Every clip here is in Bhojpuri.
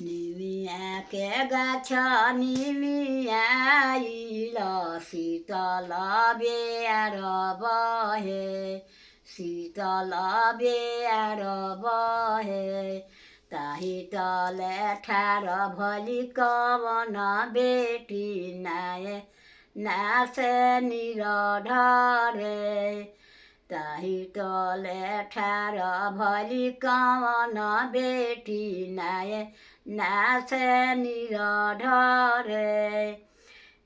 निमिया के गाछ निमिया आइल शीतल बेर बहे शीतल बेर बहे ताहि तले ठार भली कवन बेटी नाये नाचे निरढरे ताहि तले ठार भली कवन बेटी नाये नाचे निरढरे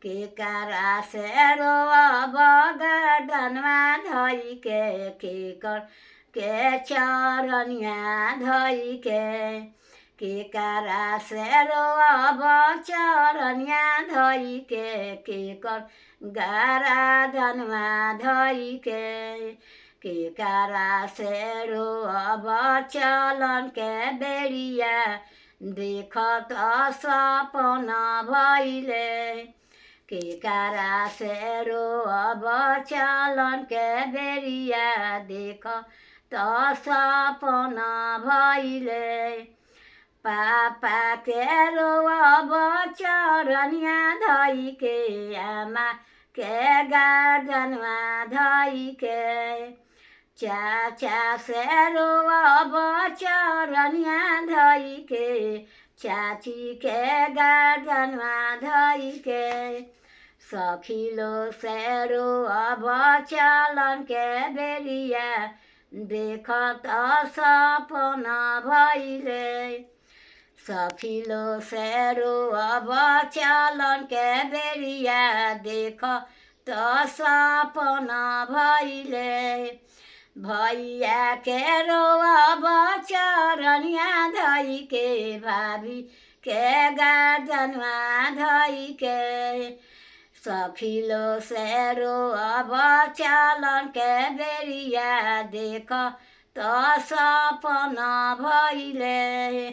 के कारा से रोअब गर्दनमा धइ के कर के चरनिया धइ के कारा से रोअब चरनिया धइ के कर गारा धनमा धइ के कारा से रोअब चलन के बेरिया देखत सपना भइले के कारा से रोअब चलन के बेरिया देख त सपना भइले पापा के रोअब चरनिया धइ के आमा के गर्दनमा धइ के चाचा से रोअब चरनिया धइ के चाची के गर्दनमा धइ के सखिलो से रोअब चलन के बेरिया देखत सपना भइले सखिलो से रोअब चलन के बेरिया देख त सपना भइले भैया के रोअब चरनिया धइ के भाभी के गर्दनमा धइ के सखिलो से रोअब चलन के बेरिया देख त सपना भइले।